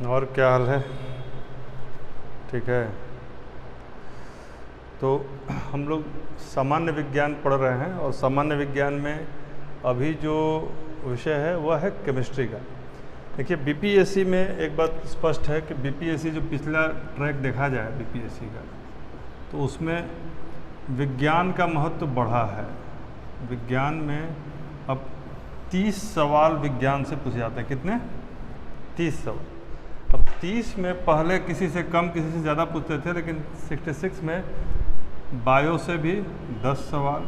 और क्या हाल है? ठीक है। तो हम लोग सामान्य विज्ञान पढ़ रहे हैं और सामान्य विज्ञान में अभी जो विषय है वह है केमिस्ट्री का। देखिए बीपीएससी में एक बात स्पष्ट है कि बीपीएससी जो पिछला ट्रैक देखा जाए बीपीएससी का, तो उसमें विज्ञान का महत्व बढ़ा है। विज्ञान में अब 30 सवाल विज्ञान से पूछे जाते हैं। कितने? 30 सवाल। अब 30 में पहले किसी से कम किसी से ज़्यादा पूछते थे, लेकिन 66 में बायो से भी 10 सवाल,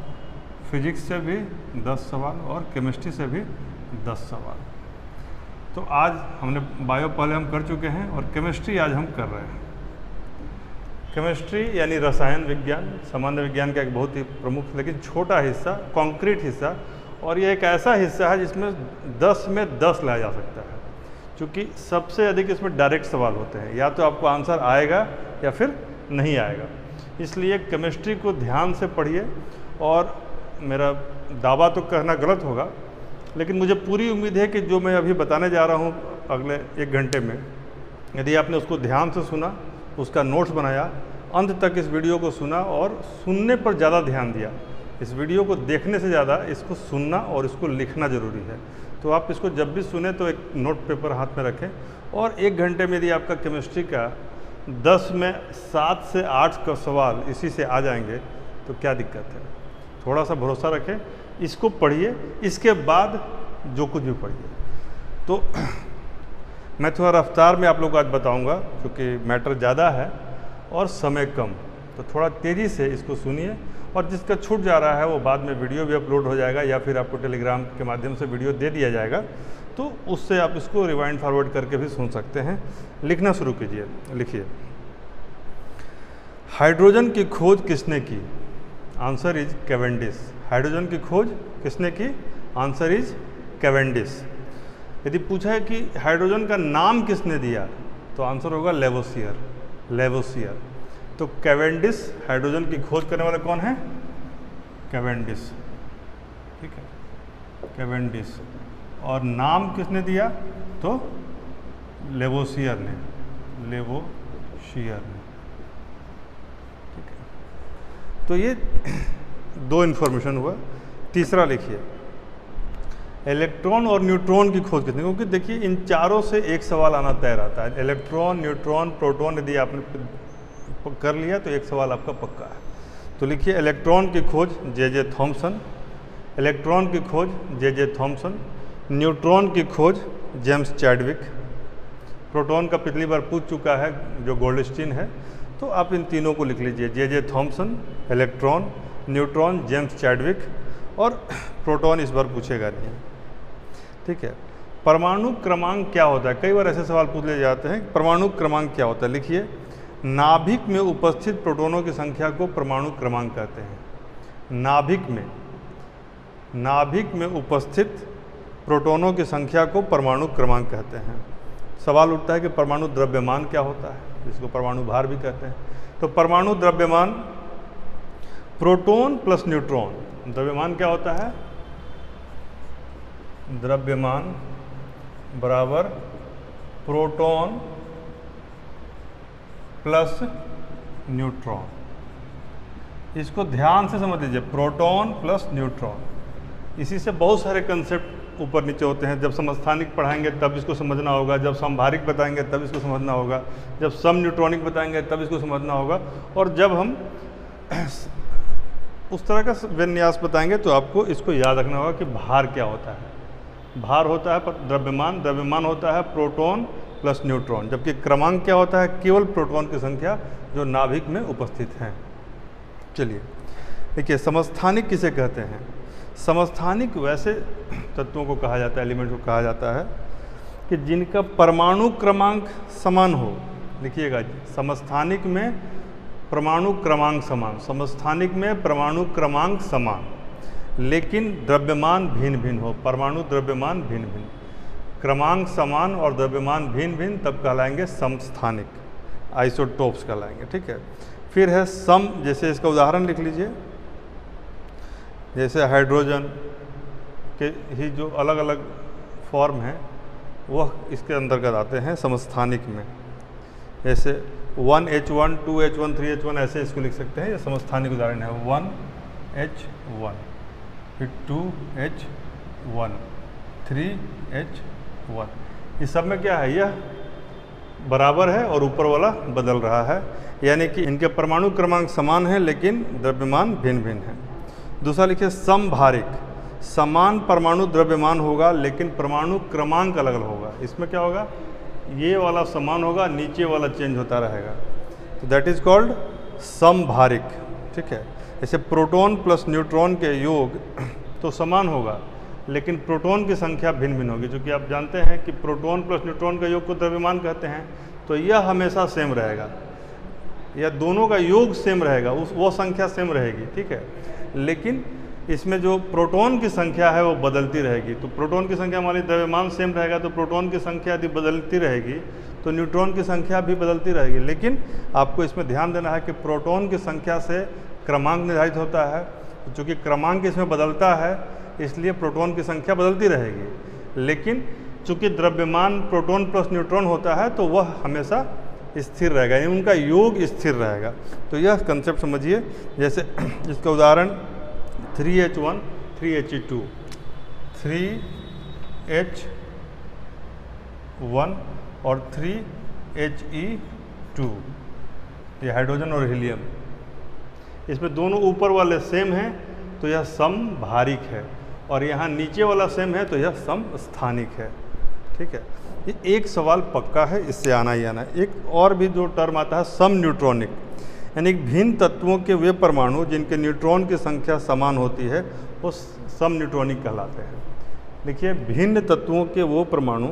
फिजिक्स से भी 10 सवाल और केमिस्ट्री से भी 10 सवाल। तो आज हमने बायो पहले हम कर चुके हैं और केमिस्ट्री आज हम कर रहे हैं। केमिस्ट्री यानी रसायन विज्ञान सामान्य विज्ञान का एक बहुत ही प्रमुख लेकिन छोटा हिस्सा, कॉन्क्रीट हिस्सा, और ये एक ऐसा हिस्सा है जिसमें 10 में 10 लाया जा सकता है, क्योंकि सबसे अधिक इसमें डायरेक्ट सवाल होते हैं। या तो आपको आंसर आएगा या फिर नहीं आएगा। इसलिए केमिस्ट्री को ध्यान से पढ़िए। और मेरा दावा तो कहना गलत होगा, लेकिन मुझे पूरी उम्मीद है कि जो मैं अभी बताने जा रहा हूँ अगले 1 घंटे में, यदि आपने उसको ध्यान से सुना, उसका नोट्स बनाया, अंत तक इस वीडियो को सुना और सुनने पर ज़्यादा ध्यान दिया। इस वीडियो को देखने से ज़्यादा इसको सुनना और इसको लिखना ज़रूरी है। तो आप इसको जब भी सुने तो एक नोट पेपर हाथ में रखें और 1 घंटे में यदि आपका केमिस्ट्री का 10 में 7 से 8 का सवाल इसी से आ जाएंगे तो क्या दिक्कत है। थोड़ा सा भरोसा रखें, इसको पढ़िए, इसके बाद जो कुछ भी पढ़िए। तो मैं थोड़ा रफ्तार में आप लोग को आज बताऊंगा, क्योंकि मैटर ज़्यादा है और समय कम, तो थोड़ा तेज़ी से इसको सुनिए। और जिसका छूट जा रहा है वो बाद में वीडियो भी अपलोड हो जाएगा या फिर आपको टेलीग्राम के माध्यम से वीडियो दे दिया जाएगा, तो उससे आप इसको रिवाइंड फॉरवर्ड करके भी सुन सकते हैं। लिखना शुरू कीजिए। लिखिए, हाइड्रोजन की खोज किसने की? Answer is Cavendish. हाइड्रोजन की खोज किसने की? Answer is Cavendish. यदि पूछा है कि हाइड्रोजन का नाम किसने दिया, तो आंसर होगा लेवोसियर। लेवोसियर। तो कैवेंडिश, हाइड्रोजन की खोज करने वाला कौन है? कैवेंडिश। ठीक है, कैवेंडिश। और नाम किसने दिया? तो लेवोसियर ने। लेवोसियर ने। ठीक है, तो ये 2 इन्फॉर्मेशन हुआ। तीसरा लिखिए, इलेक्ट्रॉन और न्यूट्रॉन की खोज किसने? क्योंकि देखिए इन चारों से एक सवाल आना तय रहता है। इलेक्ट्रॉन, न्यूट्रॉन, प्रोटॉन यदि आपने कर लिया तो एक सवाल आपका पक्का है। तो लिखिए, इलेक्ट्रॉन की खोज जे थॉमसन। इलेक्ट्रॉन की खोज जे थॉमसन। न्यूट्रॉन की खोज जेम्स चैडविक। प्रोटॉन का पिछली बार पूछ चुका है जो गोल्डस्टीन है, तो आप इन तीनों को लिख लीजिए, J Thomson, electron, neutron, James Chadwick, और प्रोटॉन इस बार पूछेगा नहीं। ठीक है। परमाणु क्रमांक क्या होता है? कई बार ऐसे सवाल पूछ लिए जाते हैं, परमाणु क्रमांक क्या होता है? लिखिए, नाभिक में उपस्थित प्रोटॉनों की संख्या को परमाणु क्रमांक कहते हैं। नाभिक में उपस्थित प्रोटॉनों की संख्या को परमाणु क्रमांक कहते हैं। सवाल उठता है कि परमाणु द्रव्यमान क्या होता है, जिसको परमाणु भार भी कहते हैं। तो परमाणु द्रव्यमान प्रोटॉन प्लस न्यूट्रॉन। द्रव्यमान क्या होता है? द्रव्यमान बराबर प्रोटॉन प्लस न्यूट्रॉन। इसको ध्यान से समझ लीजिए, प्रोटॉन प्लस न्यूट्रॉन। इसी से बहुत सारे कंसेप्ट ऊपर नीचे होते हैं। जब समस्थानिक पढ़ाएंगे तब इसको समझना होगा, जब समभारिक बताएंगे तब इसको समझना होगा, जब सम न्यूट्रॉनिक बताएंगे तब इसको समझना होगा, और जब हम उस तरह का विन्यास बताएंगे तो आपको इसको याद रखना होगा कि भार क्या होता है। भार होता है द्रव्यमान, द्रव्यमान होता है प्रोटॉन प्लस न्यूट्रॉन, जबकि क्रमांक क्या होता है? केवल प्रोटॉन की संख्या जो नाभिक में उपस्थित हैं। चलिए देखिए, समस्थानिक किसे कहते हैं? समस्थानिक वैसे तत्वों को कहा जाता है, एलिमेंट को कहा जाता है कि जिनका परमाणु क्रमांक समान हो। लिखिएगा जी, समस्थानिक में परमाणु क्रमांक समान। समस्थानिक में परमाणु क्रमांक समान, लेकिन द्रव्यमान भिन्न भिन्न हो। परमाणु द्रव्यमान भिन्न भिन्न, क्रमांक समान और द्रव्यमान भिन्न भिन्न, तब कहलाएंगे समस्थानिक, आइसोटोप्स कहलाएंगे। ठीक है। फिर है सम, जैसे इसका उदाहरण लिख लीजिए, जैसे हाइड्रोजन के ही जो अलग अलग फॉर्म हैं, वह इसके अंतर्गत आते हैं समस्थानिक में। जैसे 1H1, 2H1, 3H1 ऐसे इसको लिख सकते हैं, ये समस्थानिक उदाहरण है। 1H1, फिर 2H1, 3H1, इस सब में क्या है, यह बराबर है और ऊपर वाला बदल रहा है, यानी कि इनके परमाणु क्रमांक समान है लेकिन द्रव्यमान भिन्न भिन्न है। दूसरा लिखिए समभारिक, समान परमाणु द्रव्यमान होगा लेकिन परमाणु क्रमांक अलग अलग होगा। इसमें क्या होगा, ये वाला समान होगा, नीचे वाला चेंज होता रहेगा, तो दैट इज कॉल्ड समभारिक। ठीक है, जैसे प्रोटॉन प्लस न्यूट्रॉन के योग तो समान होगा लेकिन प्रोटॉन की संख्या भिन्न भिन्न होगी। क्योंकि आप जानते हैं कि प्रोटॉन प्लस न्यूट्रॉन का योग को द्रव्यमान कहते हैं, तो यह हमेशा सेम रहेगा, या दोनों का योग सेम रहेगा, वो संख्या सेम रहेगी। ठीक है, लेकिन इसमें जो प्रोटॉन की संख्या है वो बदलती रहेगी। तो प्रोटॉन की संख्या मान लीजिए द्रव्यमान सेम रहेगा, तो प्रोटॉन की संख्या यदि बदलती रहेगी तो न्यूट्रॉन की संख्या भी बदलती रहेगी। लेकिन आपको इसमें ध्यान देना है कि प्रोटॉन की संख्या से क्रमांक निर्धारित होता है, चूँकि क्रमांक इसमें बदलता है इसलिए प्रोटॉन की संख्या बदलती रहेगी। लेकिन चूँकि द्रव्यमान प्रोटॉन प्लस न्यूट्रॉन होता है तो वह हमेशा स्थिर रहेगा, यानी उनका योग स्थिर रहेगा। तो यह कंसेप्ट समझिए। जैसे इसका उदाहरण 3H1, 3He2, 3H1 और 3He2, ये हाइड्रोजन और हीलियम, इसमें दोनों ऊपर वाले सेम हैं तो यह समभारिक है, और यहाँ नीचे वाला सेम है तो यह समस्थानिक है। ठीक है, ये एक सवाल पक्का है, इससे आना ही आना है। एक और भी जो टर्म आता है सम न्यूट्रॉनिक, यानी भिन्न तत्वों के वे परमाणु जिनके न्यूट्रॉन की संख्या समान होती है वो सम न्यूट्रॉनिक कहलाते हैं। देखिए, भिन्न तत्वों के वो परमाणु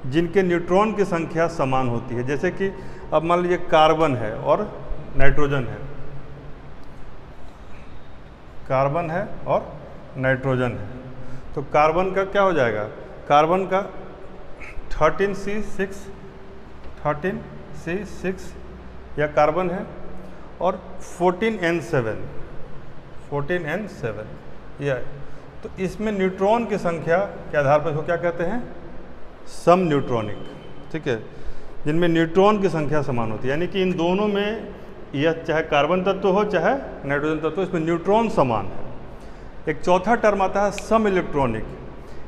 जिनके न्यूट्रॉन की संख्या समान होती है, जैसे कि अब मान लीजिए कार्बन है और नाइट्रोजन है, कार्बन है और नाइट्रोजन है, तो कार्बन का क्या हो जाएगा, कार्बन का 13C6 यह कार्बन है, और 14N7 यह, तो इसमें न्यूट्रॉन की संख्या के आधार पर इसको क्या कहते हैं, सम न्यूट्रॉनिक। ठीक है, जिनमें न्यूट्रॉन की संख्या समान होती है, यानी कि इन दोनों में यह चाहे कार्बन तत्व हो चाहे नाइट्रोजन तत्व हो, इसमें न्यूट्रॉन समान है। एक चौथा टर्म आता है सम इलेक्ट्रॉनिक,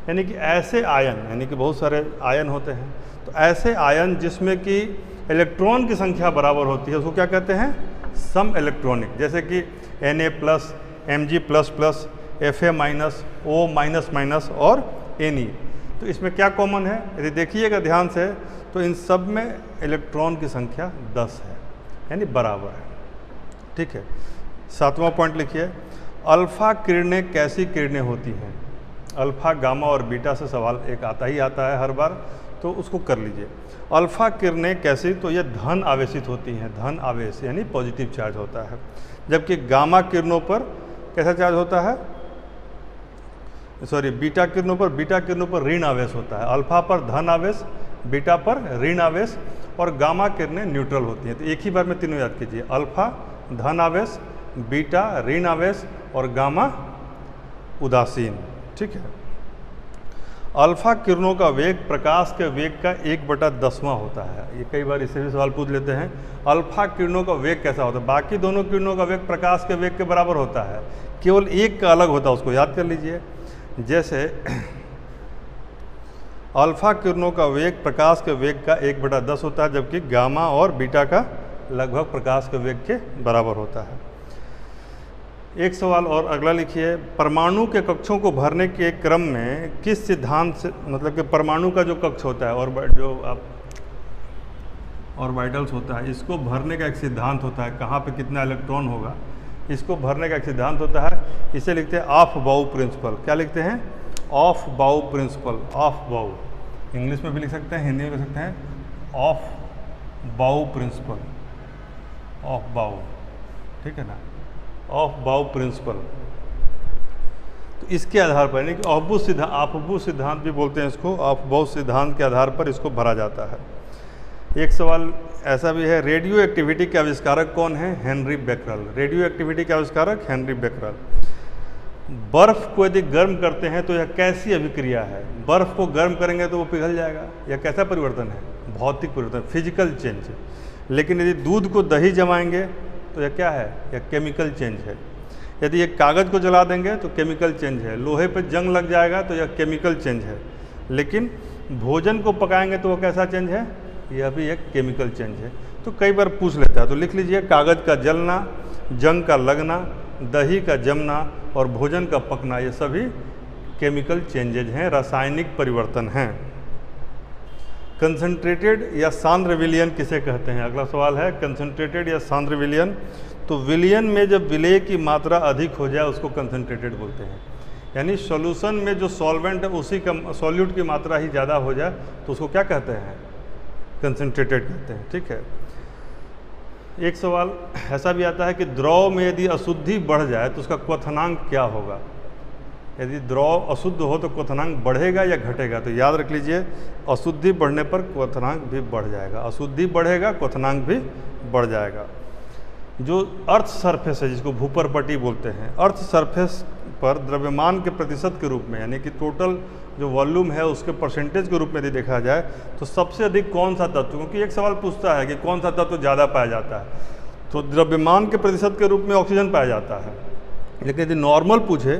यानी कि ऐसे आयन, यानी कि बहुत सारे आयन होते हैं, तो ऐसे आयन जिसमें कि इलेक्ट्रॉन की संख्या बराबर होती है उसको क्या कहते हैं, सम इलेक्ट्रॉनिक। जैसे कि Na+, Mg++, Fa-, O-, और Ne। तो इसमें क्या कॉमन है, यदि देखिएगा ध्यान से तो इन सब में इलेक्ट्रॉन की संख्या 10 है, यानी बराबर है। ठीक है, 7वां पॉइंट लिखिए, अल्फा किरणें कैसी किरणें होती हैं। अल्फा, गामा और बीटा से सवाल एक आता ही आता है हर बार, तो उसको कर लीजिए। अल्फा किरणें कैसी, तो यह धन आवेशित होती हैं, धन आवेश यानी पॉजिटिव चार्ज होता है, जबकि गामा किरणों पर कैसा चार्ज होता है, बीटा किरणों पर ऋण आवेश होता है। अल्फा पर धन आवेश, बीटा पर ऋण आवेश, और गामा किरणें न्यूट्रल होती हैं। तो एक ही बार में तीनों याद कीजिए, अल्फा धन आवेश, बीटा ऋण आवेश और गामा उदासीन। ठीक है, अल्फा किरणों का वेग प्रकाश के वेग का 1/10वां होता है। ये कई बार इससे भी सवाल पूछ लेते हैं, अल्फा किरणों का वेग कैसा होता है। बाकी दोनों किरणों का वेग प्रकाश के वेग के बराबर होता है, केवल एक का अलग होता है, उसको याद कर लीजिए। जैसे अल्फा किरणों का वेग प्रकाश के वेग का 1/10 होता है, जबकि गामा और बीटा का लगभग प्रकाश के वेग के बराबर होता है। एक सवाल और अगला लिखिए, परमाणु के कक्षों को भरने के क्रम में किस सिद्धांत से, मतलब कि परमाणु का जो कक्ष होता है और जो आप ऑर्बिटल्स होता है, इसको भरने का एक सिद्धांत होता है, कहाँ पे कितना इलेक्ट्रॉन होगा, इसको भरने का एक सिद्धांत होता है। इसे लिखते हैं ऑफ बाउ प्रिंसिपल। क्या लिखते हैं, ऑफ बाउ प्रिंसिपल। ऑफ बाउ इंग्लिश में भी लिख सकते हैं, हिंदी में लिख सकते हैं, ऑफ बाउ प्रिंसिपल, ऑफ बाउ। ठीक है ना, ऑफ बाउ प्रिंसिपल। तो इसके आधार पर, यानी कि ऑफबू सिद्धांत भी बोलते हैं इसको, ऑफ बाउ सिद्धांत के आधार पर इसको भरा जाता है। एक सवाल ऐसा भी है, रेडियो एक्टिविटी के आविष्कारक कौन है, हेनरी बेकरल। रेडियो एक्टिविटी के आविष्कारक हेनरी बेकरल। बर्फ़ को यदि गर्म करते हैं तो यह कैसी अभिक्रिया है? बर्फ़ को गर्म करेंगे तो वो पिघल जाएगा। यह कैसा परिवर्तन है? भौतिक परिवर्तन, फिजिकल चेंज। लेकिन यदि दूध को दही जमाएंगे तो यह क्या है? यह केमिकल चेंज है। यदि एक कागज़ को जला देंगे तो केमिकल चेंज है। लोहे पर जंग लग जाएगा तो यह केमिकल चेंज है। लेकिन भोजन को पकाएंगे तो वह कैसा चेंज है? यह भी एक केमिकल चेंज है। तो कई बार पूछ लेता है, तो लिख लीजिए, कागज़ का जलना, जंग का लगना, दही का जमना और भोजन का पकना, ये सभी केमिकल चेंजेज हैं, रासायनिक परिवर्तन हैं। कंसंट्रेटेड या सांद्र विलयन किसे कहते हैं? अगला सवाल है कंसंट्रेटेड या सांद्र विलयन। तो विलयन में जब विलेय की मात्रा अधिक हो जाए उसको कंसंट्रेटेड बोलते हैं। यानी सॉल्यूशन में जो सॉल्वेंट है उसी का सॉल्यूट की मात्रा ही ज़्यादा हो जाए तो उसको क्या कहते हैं? कंसंट्रेटेड कहते हैं। ठीक है। एक सवाल ऐसा भी आता है कि द्रव में यदि अशुद्धि बढ़ जाए तो उसका क्वथनांक क्या होगा? यदि द्रव अशुद्ध हो तो क्वथनांक बढ़ेगा या घटेगा? तो याद रख लीजिए, अशुद्धि बढ़ने पर क्वथनांक भी बढ़ जाएगा। अशुद्धि बढ़ेगा, क्वथनांक भी बढ़ जाएगा। जो अर्थ सरफेस है, जिसको भूपरपटी बोलते हैं, अर्थ सरफेस पर द्रव्यमान के प्रतिशत के रूप में, यानी कि टोटल जो वॉल्यूम है उसके परसेंटेज के रूप में यदि देखा जाए तो सबसे अधिक कौन सा तत्व, क्योंकि एक सवाल पूछता है कि कौन सा तत्व ज़्यादा पाया जाता है, तो द्रव्यमान के प्रतिशत के रूप में ऑक्सीजन पाया जाता है। लेकिन यदि नॉर्मल पूछे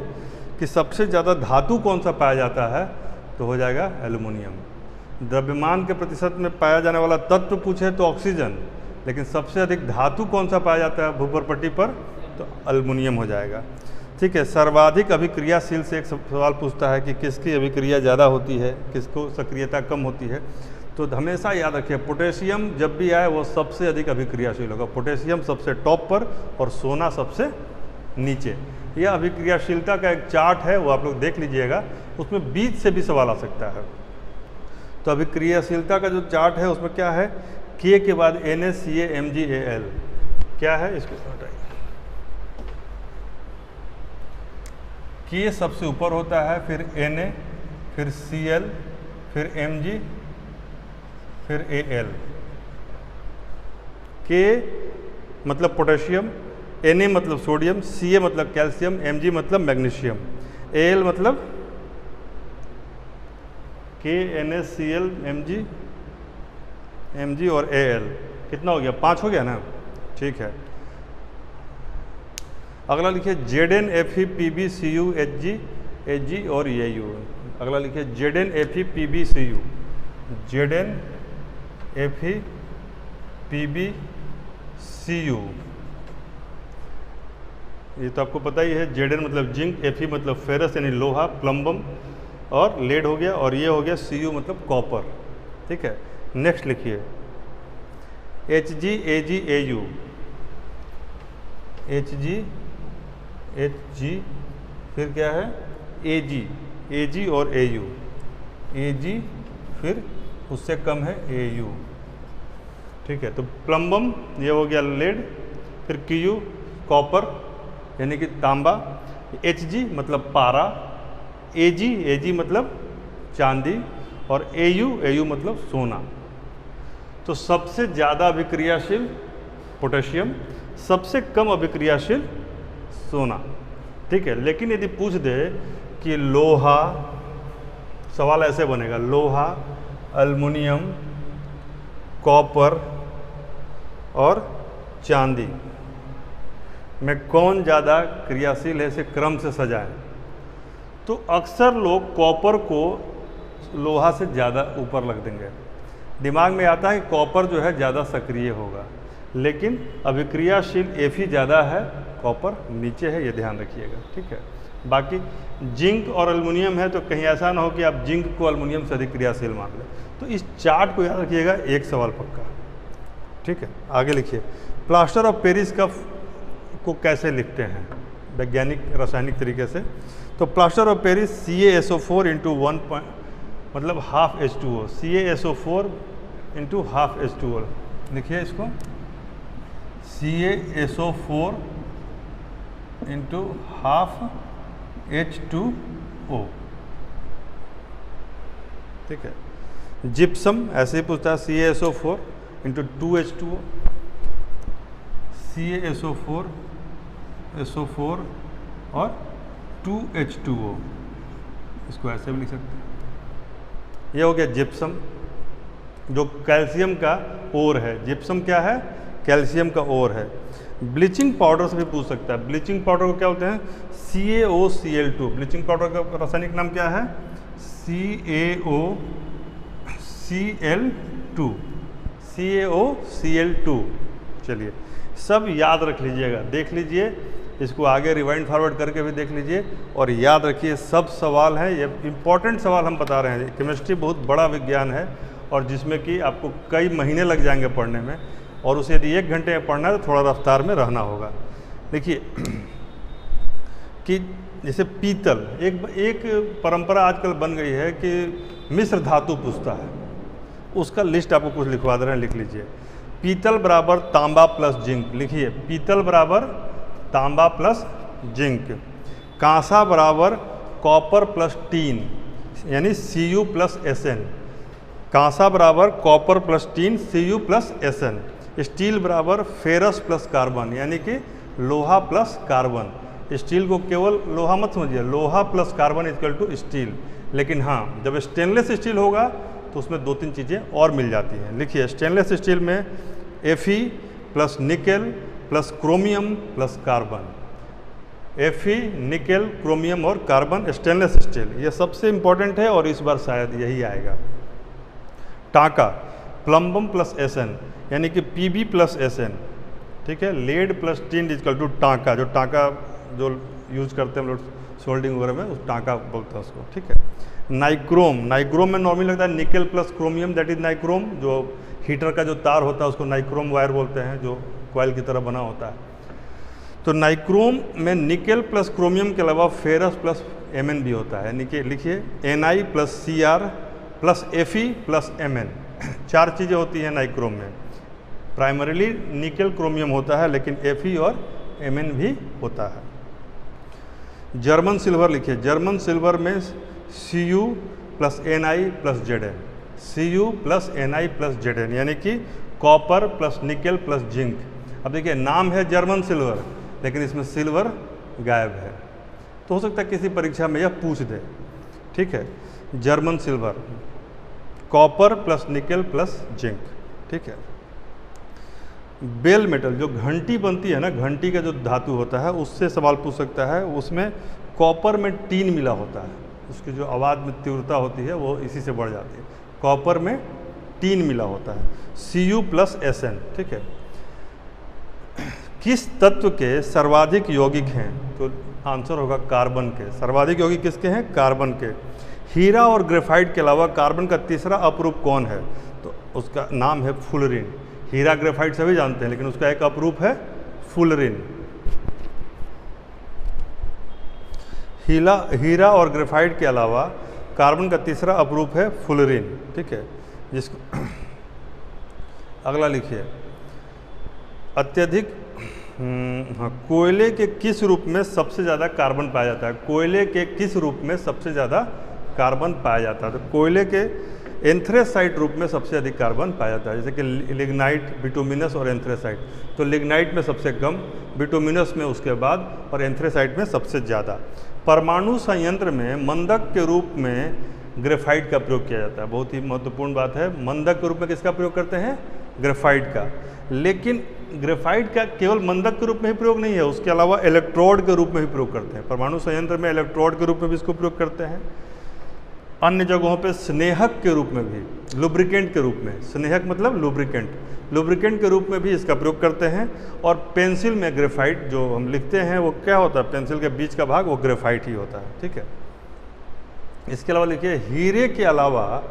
कि सबसे ज़्यादा धातु कौन सा पाया जाता है तो हो जाएगा एल्युमिनियम। द्रव्यमान के प्रतिशत में पाया जाने वाला तत्व पूछे तो ऑक्सीजन, लेकिन सबसे अधिक धातु कौन सा पाया जाता है भूपरपट्टी पर, तो एल्युमिनियम हो जाएगा। ठीक है। सर्वाधिक अभिक्रियाशील से एक सवाल पूछता है कि किसकी अभिक्रिया ज़्यादा होती है, किसको सक्रियता कम होती है। तो हमेशा याद रखिए, पोटेशियम जब भी आए वो सबसे अधिक अभिक्रियाशील होगा। पोटेशियम सबसे टॉप पर और सोना सबसे नीचे। यह अभिक्रियाशीलता का एक चार्ट है, वो आप लोग देख लीजिएगा, उसमें बीच से भी सवाल आ सकता है। तो अभिक्रियाशीलता का जो चार्ट है उसमें क्या है, के के बाद NaCaMgAl क्या है, इसको हटाइए। के सबसे ऊपर होता है, फिर Na, फिर Cl, फिर Mg, फिर Al। के मतलब पोटेशियम, Na मतलब सोडियम, Ca मतलब कैल्शियम, Mg मतलब मैग्नीशियम, Al मतलब K NaCl Mg और Al। कितना हो गया? 5 हो गया ना? ठीक है। अगला लिखिए Zn Fe Pb Cu Hg और Au। अगला लिखिए Zn Fe Pb Cu, Zn Fe Pb Cu। ये तो आपको पता ही है। Zn मतलब जिंक, Fe मतलब फेरस यानी लोहा, प्लम्बम और लेड हो गया, और ये हो गया Cu मतलब कॉपर। ठीक है। नेक्स्ट लिखिए Hg Ag Au, Hg, फिर क्या है Ag और Au, Ag फिर उससे कम है Au। ठीक है। तो प्लम्बम ये हो गया लेड, फिर Cu कॉपर यानी कि तांबा, Hg मतलब पारा, Ag मतलब चांदी और Au मतलब सोना। तो सबसे ज़्यादा अभिक्रियाशील पोटेशियम, सबसे कम अभिक्रियाशील सोना। ठीक है। लेकिन यदि पूछ दे कि लोहा, सवाल ऐसे बनेगा, लोहा, एल्युमिनियम, कॉपर और चांदी में कौन ज़्यादा क्रियाशील है, इसे क्रम से सजाएं। तो अक्सर लोग कॉपर को लोहा से ज़्यादा ऊपर रख देंगे। दिमाग में आता है कि कॉपर जो है ज़्यादा सक्रिय होगा, लेकिन अभिक्रियाशील Fe ज़्यादा है, कॉपर नीचे है, ये ध्यान रखिएगा। ठीक है। बाकी जिंक और एल्युमिनियम है, तो कहीं ऐसा ना हो कि आप जिंक को एल्युमिनियम से अधिक क्रियाशील मान लें। तो इस चार्ट को याद रखिएगा, एक सवाल पक्का। ठीक है। आगे लिखिए प्लास्टर ऑफ पेरिस को कैसे लिखते हैं वैज्ञानिक रासायनिक तरीके से। तो plaster of Paris CaSO4 into 1 मतलब half H2O, CaSO4 into half H2O। लिखिए इसको CaSO4 इंटू हाफ H2O। ठीक है। जिप्सम ऐसे ही पूछता है, CaSO4 into 2H2O, CaSO4 SO4 और 2H2O, इसको ऐसे भी लिख सकते हैं। ये हो गया जिप्सम, जो कैल्शियम का ओर है। जिप्सम क्या है? कैल्शियम का ओर है। ब्लीचिंग पाउडर से भी पूछ सकता है। ब्लीचिंग पाउडर को क्या बोलते हैं? CaOCl2। ब्लीचिंग पाउडर का रासायनिक नाम क्या है? CaOCl2। CaOCl2। चलिए, सब याद रख लीजिएगा, देख लीजिए, इसको आगे रिवाइंड फॉरवर्ड करके भी देख लीजिए और याद रखिए। सब सवाल हैं, ये इंपॉर्टेंट सवाल हम बता रहे हैं। केमिस्ट्री बहुत बड़ा विज्ञान है और जिसमें कि आपको कई महीने लग जाएंगे पढ़ने में, और उसे यदि 1 घंटे में पढ़ना है तो थोड़ा रफ्तार में रहना होगा। देखिए कि जैसे पीतल, एक परंपरा आजकल बन गई है कि मिश्र धातु पूछता है, उसका लिस्ट आपको कुछ लिखवा दे रहे हैं, लिख लीजिए। पीतल बराबर तांबा प्लस जिंक, लिखिए पीतल बराबर तांबा प्लस जिंक। कांसा बराबर कॉपर प्लस टीन, यानी Cu प्लस Sn। कांसा बराबर copper plus tin, Cu plus Sn। Steel बराबर फेरस प्लस कार्बन, यानी कि लोहा प्लस कार्बन। स्टील को केवल लोहा मत समझिए, लोहा plus carbon equal to steel. लेकिन हाँ, जब स्टेनलेस स्टील होगा तो उसमें 2-3 चीज़ें और मिल जाती हैं। लिखिए, स्टेनलेस स्टील में Fe plus nickel plus chromium plus carbon. Fe, nickel, chromium और कार्बन, स्टेनलेस स्टील, ये सबसे इंपॉर्टेंट है और इस बार शायद यही आएगा। टांका, प्लम्बम प्लस Sn, यानी कि Pb प्लस Sn। ठीक है, lead plus tin equal to टांका, जो टांका जो यूज करते हैं हम लोग सोल्डिंग वगैरह में, उस टांका बोलते हैं उसको। ठीक है, नाइक्रोम, नाइक्रोम में नॉर्मली लगता है nickel plus chromium, that is nichrome. जो हीटर का जो तार होता है उसको नाइक्रोम वायर बोलते हैं, जो कॉइल की तरह बना होता है। तो नाइक्रोम में निकेल प्लस क्रोमियम के अलावा फेरस प्लस Mn भी होता है, यानी कि लिखिए Na plus Cr plus Fe plus Mn। 4 चीज़ें होती हैं नाइक्रोम में। प्राइमरीली निकेल क्रोमियम होता है, लेकिन Fe और Mn भी होता है। जर्मन सिल्वर लिखिए, जर्मन सिल्वर में Cu plus Ni plus Zn, Cu plus Ni plus Zn, यानी कि copper plus nickel plus zinc. अब देखिए, नाम है जर्मन सिल्वर, लेकिन इसमें सिल्वर गायब है, तो हो सकता है किसी परीक्षा में यह पूछ दे। ठीक है, German silver, copper plus nickel plus zinc. ठीक है, बेल मेटल, जो घंटी बनती है ना, घंटी का जो धातु होता है, उससे सवाल पूछ सकता है। उसमें कॉपर में टीन मिला होता है, उसकी जो आवाज़ में तीव्रता होती है वो इसी से बढ़ जाती है। कॉपर में टीन मिला होता है। Cu plus Sn। ठीक है, किस तत्व के सर्वाधिक यौगिक हैं? तो आंसर होगा कार्बन के। सर्वाधिक यौगिक किसके हैं? कार्बन के। हीरा और ग्रेफाइट के अलावा कार्बन का तीसरा अपरूप कौन है? तो उसका नाम है फुलरिन। हीरा ग्रेफाइट सभी जानते हैं, लेकिन उसका एक अपरूप है फुलरिन। हीरा और ग्रेफाइट के अलावा कार्बन का तीसरा अपरूप है फुलरिन। ठीक है, जिसको अगला लिखिए, अत्यधिक कोयले के किस रूप में सबसे ज़्यादा कार्बन पाया जाता है? कोयले के किस रूप में सबसे ज़्यादा कार्बन पाया जाता है? तो कोयले के एंथ्रेसाइट रूप में सबसे अधिक कार्बन पाया जाता है, जैसे कि लिग्नाइट, बिटुमिनस और एंथ्रेसाइट। तो लिग्नाइट में सबसे कम, बिटुमिनस में उसके बाद, और एंथ्रेसाइट में सबसे ज़्यादा। परमाणु संयंत्र में मंदक के रूप में ग्रेफाइट का प्रयोग किया जाता है। बहुत ही महत्वपूर्ण बात है, मंदक के रूप में किसका प्रयोग करते हैं? ग्रेफाइट का। लेकिन ग्रेफाइट का केवल मंदक के रूप में ही प्रयोग नहीं है, उसके अलावा इलेक्ट्रोड के रूप में भी प्रयोग करते हैं। परमाणु संयंत्र में इलेक्ट्रोड के रूप में भी इसको प्रयोग करते हैं। अन्य जगहों पे स्नेहक के रूप में भी, लुब्रिकेंट के रूप में, स्नेहक मतलब लुब्रिकेंट, लुब्रिकेंट के रूप में भी इसका प्रयोग करते हैं। और पेंसिल में ग्रेफाइट जो हम लिखते हैं वो क्या होता है? पेंसिल के बीच का भाग वो ग्रेफाइट ही होता है। ठीक है, इसके अलावा लिखिए, हीरे के अलावा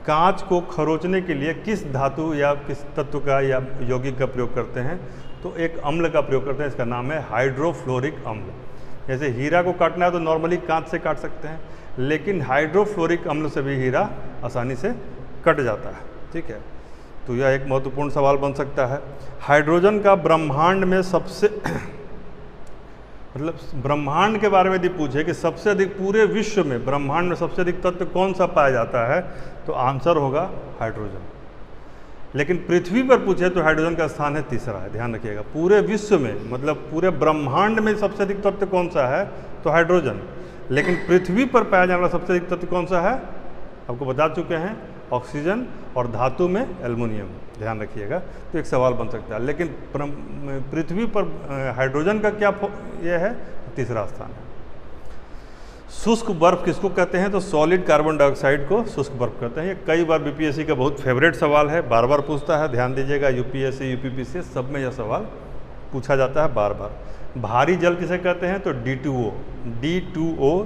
कांच को खरोचने के लिए किस धातु या किस तत्व का या यौगिक का प्रयोग करते हैं? तो एक अम्ल का प्रयोग करते हैं, इसका नाम है हाइड्रोफ्लोरिक अम्ल। जैसे हीरा को काटना है तो नॉर्मली कांच से काट सकते हैं, लेकिन हाइड्रोफ्लोरिक अम्ल से भी हीरा आसानी से कट जाता है। ठीक है, तो यह एक महत्वपूर्ण सवाल बन सकता है। हाइड्रोजन का ब्रह्मांड में सबसे मतलब ब्रह्मांड के बारे में यदि पूछे कि सबसे अधिक पूरे विश्व में ब्रह्मांड में सबसे अधिक तत्व कौन सा पाया जाता है, तो आंसर होगा हाइड्रोजन। लेकिन पृथ्वी पर पूछे तो हाइड्रोजन का स्थान है तीसरा है, ध्यान रखिएगा। पूरे विश्व में मतलब पूरे ब्रह्मांड में सबसे अधिक तत्व कौन सा है? तो हाइड्रोजन। लेकिन पृथ्वी पर पाया जाने वाला सबसे अधिक तत्व कौन सा है, आपको बता चुके हैं, ऑक्सीजन, और धातु में एल्युमिनियम, ध्यान रखिएगा। तो एक सवाल बन सकता है, लेकिन पृथ्वी पर हाइड्रोजन का क्या ये है, तीसरा स्थान है। शुष्क बर्फ किसको कहते हैं, तो सॉलिड कार्बन डाइऑक्साइड को शुष्क बर्फ कहते हैं। ये कई बार बीपीएससी का बहुत फेवरेट सवाल है, बार बार पूछता है, ध्यान दीजिएगा। यूपीएससी यूपीपीसी सब में यह सवाल पूछा जाता है बार बार। भारी जल किसे कहते हैं, तो D2O,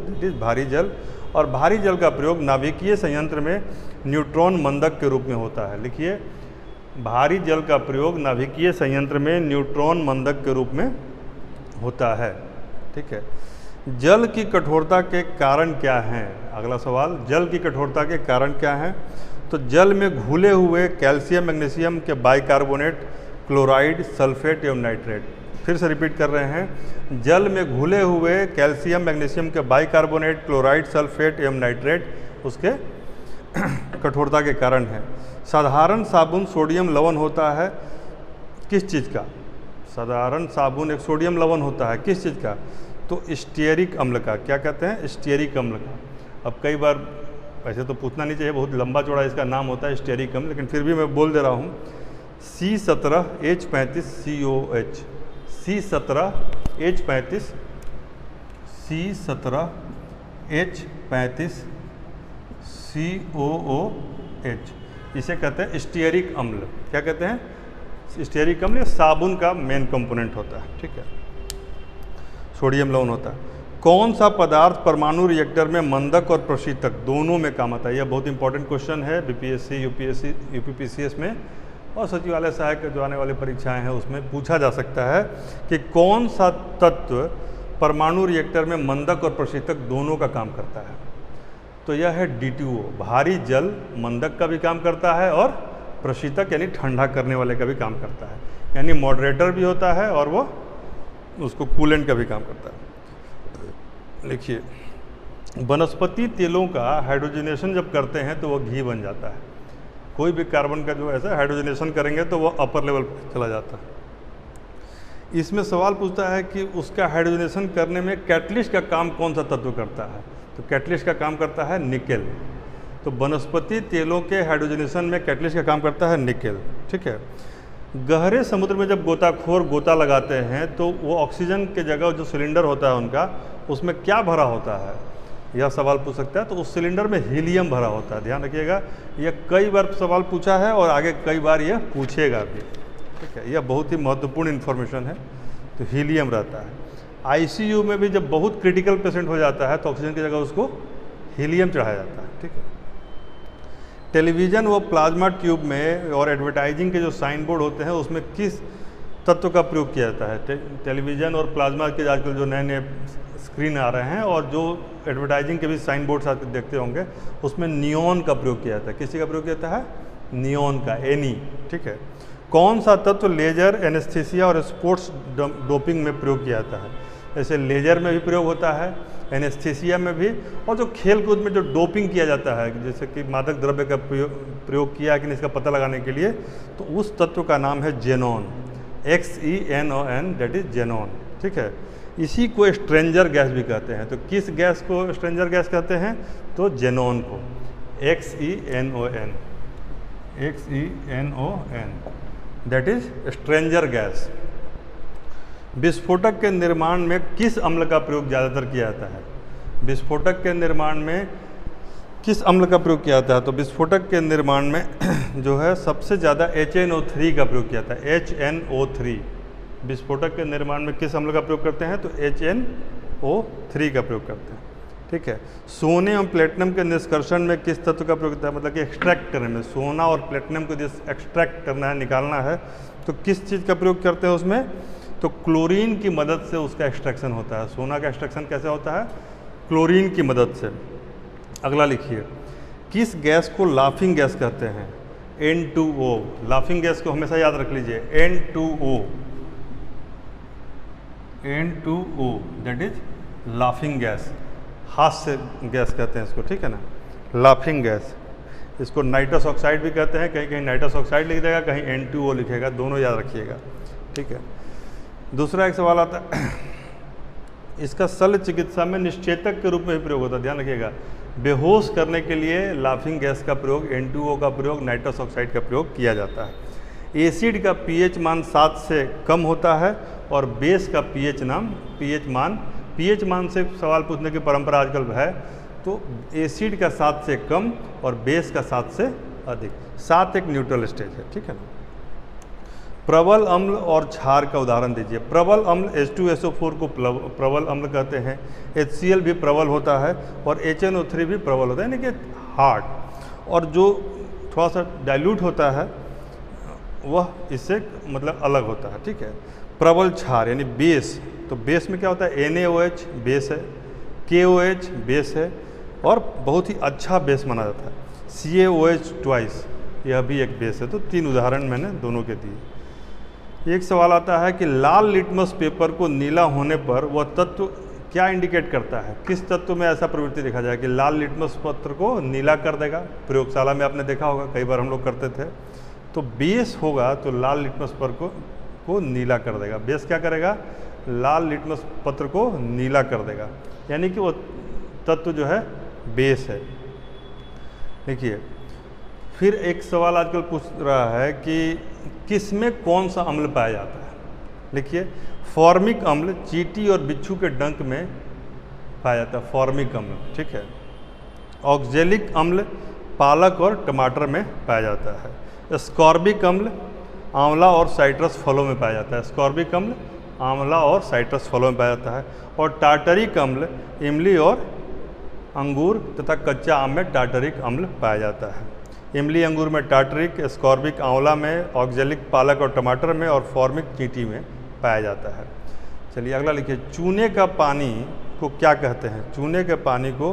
दैट इज भारी जल। और भारी जल का प्रयोग नाभिकीय संयंत्र में न्यूट्रॉन मंदक के रूप में होता है। लिखिए, भारी जल का प्रयोग नाभिकीय संयंत्र में न्यूट्रॉन मंदक के रूप में होता है। ठीक है। जल की कठोरता के कारण क्या हैं, अगला सवाल, जल की कठोरता के कारण क्या हैं, तो जल में घुले हुए कैल्शियम मैग्नीशियम के बाइकार्बोनेट, क्लोराइड, सल्फेट एवं नाइट्रेट। फिर से रिपीट कर रहे हैं, जल में घुले हुए कैल्शियम मैग्नीशियम के बाइकार्बोनेट, क्लोराइड, सल्फेट एवं नाइट्रेट उसके कठोरता के कारण है। साधारण साबुन सोडियम लवण होता है किस चीज़ का, साधारण साबुन एक सोडियम लवण होता है किस चीज़ का, तो स्टीयरिक अम्ल का। क्या कहते हैं, स्टीयरिक अम्ल का। अब कई बार वैसे तो पूछना नहीं चाहिए, बहुत लंबा चौड़ा इसका नाम होता है स्टीयरिक अम्ल, लेकिन फिर भी मैं बोल दे रहा हूँ, C17H35COH, C17H35, C17H35COOH, इसे कहते हैं स्टीयरिक अम्ल। क्या कहते हैं, स्टीयरिक अम्ल। साबुन का मेन कंपोनेंट होता है। ठीक है, सोडियम लवण होता है। कौन सा पदार्थ परमाणु रिएक्टर में मंदक और प्रशीतक दोनों में काम आता है, यह बहुत इंपॉर्टेंट क्वेश्चन है बीपीएससी यूपीएससी यूपीपीसीएस में, और सचिवालय सहायक जो आने वाली परीक्षाएं हैं उसमें पूछा जा सकता है कि कौन सा तत्व परमाणु रिएक्टर में मंदक और प्रशीतक दोनों का काम करता है। तो यह है D2O, भारी जल मंदक का भी काम करता है और प्रशीतक यानी ठंडा करने वाले का भी काम करता है, यानी मॉडरेटर भी होता है और वो उसको कूलेंट का भी काम करता है। लिखिए, वनस्पति तेलों का हाइड्रोजनेशन जब करते हैं तो वो घी बन जाता है। कोई भी कार्बन का जो ऐसा हाइड्रोजनेशन करेंगे तो वो अपर लेवल पर चला जाता है। इसमें सवाल पूछता है कि उसका हाइड्रोजनेशन करने में कैटलिस्ट का काम कौन सा तत्व करता है, तो कैटलिस्ट का काम करता है निकेल। तो वनस्पति तेलों के हाइड्रोजनेशन में कैटलिस्ट का काम करता है निकेल। ठीक है। गहरे समुद्र में जब गोताखोर गोता लगाते हैं तो वो ऑक्सीजन के जगह जो सिलेंडर होता है उनका, उसमें क्या भरा होता है, यह सवाल पूछ सकता है। तो उस सिलेंडर में हीलियम भरा होता है, ध्यान रखिएगा। यह कई बार सवाल पूछा है और आगे कई बार यह पूछेगा भी। ठीक है, यह बहुत ही महत्वपूर्ण इन्फॉर्मेशन है। तो हीलियम रहता है। आईसीयू में भी जब बहुत क्रिटिकल पेशेंट हो जाता है तो ऑक्सीजन की जगह उसको हीलियम चढ़ाया जाता है। ठीक है। टेलीविज़न व प्लाज्मा ट्यूब में और एडवर्टाइजिंग के जो साइन बोर्ड होते हैं उसमें किस तत्व का प्रयोग किया जाता है। टेलीविज़न और प्लाज्मा के आजकल जो नए नए स्क्रीन आ रहे हैं और जो एडवर्टाइजिंग के भी साइन बोर्ड साथ देखते होंगे उसमें नियॉन का प्रयोग किया जाता है। किसी का प्रयोग किया जाता है, नियॉन का, एनी। ठीक है। कौन सा तत्व लेजर, एनेस्थीसिया और स्पोर्ट्स डोपिंग में प्रयोग किया जाता है। जैसे लेजर में भी प्रयोग होता है, एनेस्थीसिया में भी, और जो खेल कूद में जो डोपिंग किया जाता है, जैसे कि मादक द्रव्य का प्रयोग किया कि नहीं इसका पता लगाने के लिए, तो उस तत्व का नाम है xenon, XENON, that is xenon. ठीक है। इसी को स्ट्रेंजर गैस भी कहते हैं। तो किस गैस को स्ट्रेंजर गैस कहते हैं, तो जेनॉन को, XENON, that is stranger gas. विस्फोटक के निर्माण में किस अम्ल का प्रयोग ज़्यादातर किया जाता है। विस्फोटक के निर्माण में किस अम्ल का प्रयोग किया जाता है, तो विस्फोटक के निर्माण में जो है सबसे ज़्यादा HNO3 का प्रयोग किया जाता है, HNO3। विस्फोटक के निर्माण में किस अम्ल का प्रयोग करते हैं, तो HNO3 का प्रयोग करते हैं। ठीक है। सोने एवं प्लेटिनम के निष्कर्षण में किस तत्व का प्रयोग होता है, मतलब कि एक्सट्रैक्ट करने में, सोना और प्लेटिनम को जिस एक्सट्रैक्ट करना है, निकालना है, तो किस चीज़ का प्रयोग करते हैं उसमें, तो क्लोरीन की मदद से उसका एक्सट्रैक्शन होता है। सोना का एक्सट्रैक्शन कैसे होता है, क्लोरीन की मदद से। अगला लिखिए, किस गैस को लाफिंग गैस कहते हैं, N2O। लाफिंग गैस को हमेशा याद रख लीजिए, N2O, that is laughing gas, हास्य गैस कहते हैं इसको। ठीक है ना, लाफिंग गैस। इसको नाइट्रस ऑक्साइड भी कहते हैं, कहीं कहीं नाइट्रस ऑक्साइड लिख देगा, कहीं N2O लिखेगा, दोनों याद रखिएगा। ठीक है। दूसरा एक सवाल आता है, इसका शल्य चिकित्सा में निश्चेतक के रूप में भी प्रयोग होता है, ध्यान रखिएगा। बेहोश करने के लिए लाफिंग गैस का प्रयोग, N2O का प्रयोग, नाइट्रस ऑक्साइड का प्रयोग किया जाता है। एसिड का पीएच मान 7 से कम होता है और बेस का पीएच मान से सवाल पूछने की परंपरा आजकल है, तो एसिड का 7 से कम और बेस का 7 से अधिक। 7 एक न्यूट्रल स्टेज है, ठीक है ना। प्रबल अम्ल और क्षार का उदाहरण दीजिए। प्रबल अम्ल H2SO4 को प्रबल अम्ल कहते हैं, HCl भी प्रबल होता है और HNO3 भी प्रबल होता है, यानी कि हार्ड। और जो थोड़ा सा डाइल्यूट होता है वह इससे मतलब अलग होता है, ठीक है। प्रबल क्षार यानी बेस, तो बेस में क्या होता है, NaOH बेस है, KOH बेस है और बहुत ही अच्छा बेस माना जाता है। CaOH ट्वाइस यह भी एक बेस है। तो 3 उदाहरण मैंने दोनों के दिए। एक सवाल आता है कि लाल लिटमस पेपर को नीला होने पर वह तत्व क्या इंडिकेट करता है, किस तत्व में ऐसा प्रवृत्ति देखा जाए कि लाल लिटमस पत्र को नीला कर देगा। प्रयोगशाला में आपने देखा होगा, कई बार हम लोग करते थे। तो बेस होगा तो लाल लिटमस पत्र को नीला कर देगा। बेस क्या करेगा, लाल लिटमस पत्र को नीला कर देगा, यानी कि वो तत्व जो है बेस है। देखिए, फिर एक सवाल आजकल पूछ रहा है कि किस में कौन सा अम्ल पाया जाता है। लिखिए, फॉर्मिक अम्ल चींटी और बिच्छू के डंक में पाया जाता है, फॉर्मिक अम्ल, ठीक है। ऑक्जेलिक अम्ल पालक और टमाटर में पाया जाता है। स्कॉर्बिक अम्ल आंवला और साइट्रस फलों में पाया जाता है। स्कॉर्बिक अम्ल आंवला और साइट्रस फलों में पाया जाता है। और टार्टरिक अम्ल इमली और अंगूर तथा कच्चा आम में टार्टरिक अम्ल पाया जाता है। इमली अंगूर में टार्टरिक, स्कॉर्बिक आंवला में, ऑक्जेलिक पालक और टमाटर में और फॉर्मिक चींटी में पाया जाता है। चलिए अगला लिखिए, चूने का पानी को क्या कहते हैं। चूने के पानी को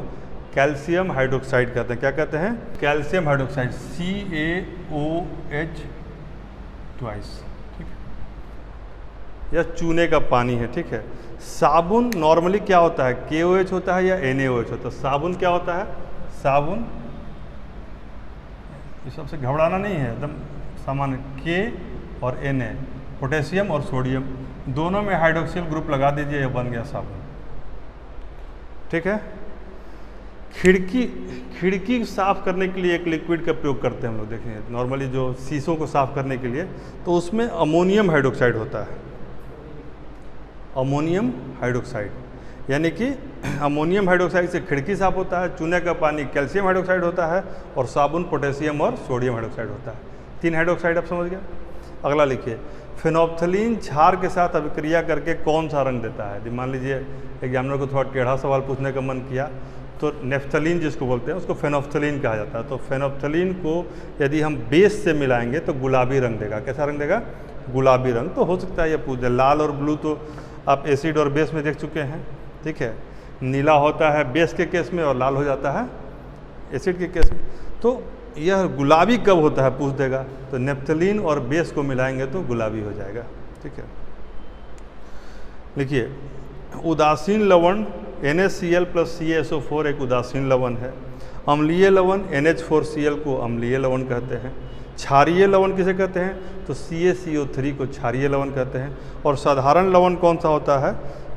कैल्शियम हाइड्रोक्साइड कहते हैं। क्या कहते हैं, कैल्शियम हाइड्रोक्साइड, CaOH ट्वाइस, ठीक है। यह चूने का पानी है, ठीक है। साबुन नॉर्मली क्या होता है, KOH होता है या NaOH होता है। साबुन क्या होता है, साबुन, इस सबसे घबराना नहीं है, एकदम सामान्य, K और Na, पोटेशियम और सोडियम दोनों में हाइड्रोक्सिल ग्रुप लगा दीजिए, यह बन गया साबुन, ठीक है। खिड़की साफ करने के लिए एक लिक्विड का प्रयोग करते हैं हम लोग, देखेंगे नॉर्मली जो शीशों को साफ करने के लिए, तो उसमें अमोनियम हाइड्रोक्साइड होता है। अमोनियम हाइड्रोक्साइड, यानी कि अमोनियम हाइड्रोक्साइड से खिड़की साफ होता है। चूने का पानी कैल्शियम हाइड्रोक्साइड होता है और साबुन पोटेशियम और सोडियम हाइड्रोक्साइड होता है। 3 हाइड्रोक्साइड आप समझ गए। अगला लिखिए, फेनोप्थलीन क्षार के साथ अभिक्रिया करके कौन सा रंग देता है। मान लीजिए एग्जामिनर को थोड़ा टेढ़ा सवाल पूछने का मन किया, तो नेफ्थलीन जिसको बोलते हैं उसको फेनोप्थलीन कहा जाता है। तो फेनोप्थलीन को यदि हम बेस से मिलाएंगे तो गुलाबी रंग देगा। कैसा रंग देगा, गुलाबी रंग। तो हो सकता है ये पूछ दे। लाल और ब्लू तो आप एसिड और बेस में देख चुके हैं, ठीक है। नीला होता है बेस के केस में और लाल हो जाता है एसिड के केस में। तो यह गुलाबी कब होता है पूछ देगा। तो नेफ्थलीन और बेस को मिलाएंगे तो गुलाबी हो जाएगा, ठीक है। देखिए, उदासीन लवण NaCl + CaSO4 एक उदासीन लवण है। अम्लीय लवण NH4Cl को अम्लीय लवण कहते हैं। क्षारीय लवण किसे कहते हैं, तो CaCO3 को क्षारीय लवण कहते हैं। और साधारण लवण कौन सा होता है,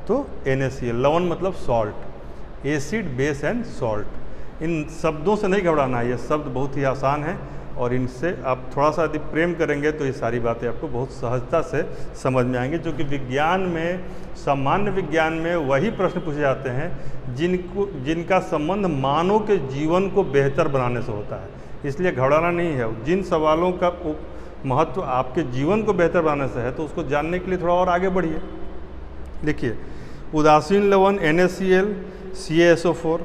तो NaCl। लवण मतलब salt, acid, base and salt. इन शब्दों से नहीं घबराना है, ये शब्द बहुत ही आसान है और इनसे आप थोड़ा सा यदि प्रेम करेंगे तो ये सारी बातें आपको बहुत सहजता से समझ में आएंगी। जो कि विज्ञान में, सामान्य विज्ञान में वही प्रश्न पूछे जाते हैं जिनका संबंध मानव के जीवन को बेहतर बनाने से होता है। इसलिए घबराना नहीं है। जिन सवालों का महत्व आपके जीवन को बेहतर बनाने से है तो उसको जानने के लिए थोड़ा और आगे बढ़िए। देखिए, उदासीन लवण NaCl CaSO4,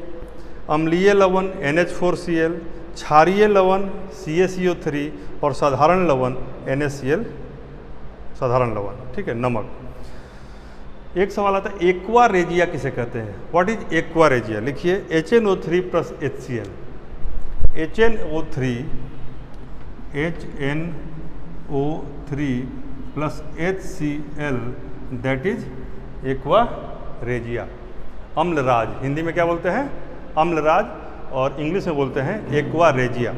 अम्लीय लवण NH4Cl, क्षारीय लवण CaCO3 और साधारण लवण NaCl, साधारण लवण, ठीक है, नमक। एक सवाल आता है, एक्वा रेजिया किसे कहते हैं। What is aqua regia. लिखिए, HNO3 + HCl, HNO3 + HCl, that is aqua regia. Amalraj, Hindi में क्या बोलते हैं, अम्लराज, और इंग्लिश में बोलते हैं एक्वा रेजिया,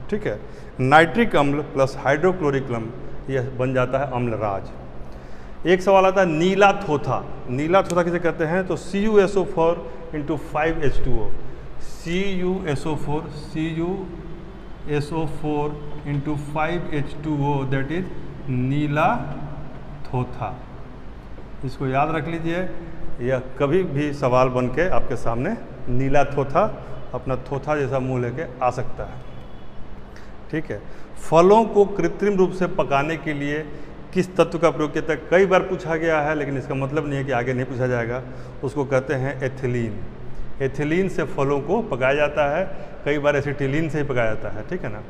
ठीक है। नाइट्रिक अम्ल + हाइड्रोक्लोरिक अम्ल, यह बन जाता है अम्लराज। एक सवाल आता है नीला थोथा। नीला थोथा किसे कहते हैं? तो CuSO4 into 5H2O, CuSO4 into 5H2O, that is नीला थोथा। इसको याद रख लीजिए, यह कभी भी सवाल बन के आपके सामने नीला थोथा अपना थोथा जैसा मुंह लेके आ सकता है। ठीक है। फलों को कृत्रिम रूप से पकाने के लिए किस तत्व का प्रयोग किया जाता है? कई बार पूछा गया है, लेकिन इसका मतलब नहीं है कि आगे नहीं पूछा जाएगा। उसको कहते हैं एथिलीन। एथिलीन से फलों को पकाया जाता है, कई बार एसिटिलीन से ही पकाया जाता है। ठीक है ना।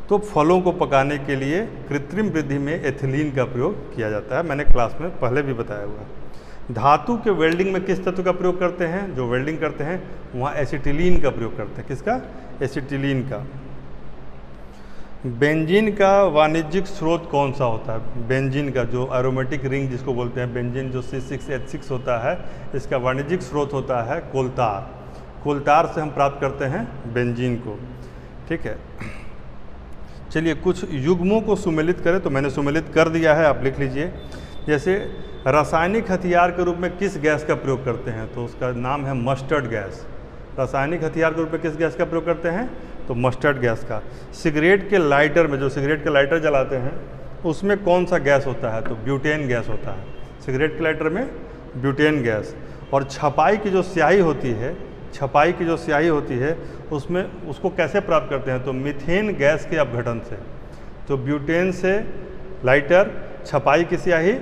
तो फलों को पकाने के लिए कृत्रिम वृद्धि में एथिलीन का प्रयोग किया जाता है, मैंने क्लास में पहले भी बताया हुआ है। धातु के वेल्डिंग में किस तत्व का प्रयोग करते हैं? जो वेल्डिंग करते हैं वहाँ एसिटिलीन का प्रयोग करते हैं। किसका? एसिटिलीन का। बेंजीन का वाणिज्यिक स्रोत कौन सा होता है? बेंजीन का जो एरोमेटिक रिंग जिसको बोलते हैं, बेंजीन जो C6H6 होता है, इसका वाणिज्यिक स्रोत होता है कोलतार। कोलतार से हम प्राप्त करते हैं बेंजीन को। ठीक है। चलिए कुछ युग्मों को सुमेलित करें, तो मैंने सुमेलित कर दिया है, आप लिख लीजिए। जैसे रासायनिक हथियार के रूप में किस गैस का प्रयोग करते हैं? तो उसका नाम है मस्टर्ड गैस। रासायनिक हथियार के रूप में किस गैस का प्रयोग करते हैं? तो मस्टर्ड गैस का। सिगरेट के लाइटर में, जो सिगरेट के लाइटर जलाते हैं, उसमें कौन सा गैस होता है? तो ब्यूटेन गैस होता है। सिगरेट के लाइटर में ब्यूटेन गैस। और छपाई की जो स्याही होती है, छपाई की जो स्याही होती है उसमें उसको कैसे प्राप्त करते हैं? तो मीथेन गैस के अपघटन से। तो ब्यूटेन से लाइटर, छपाई की स्याही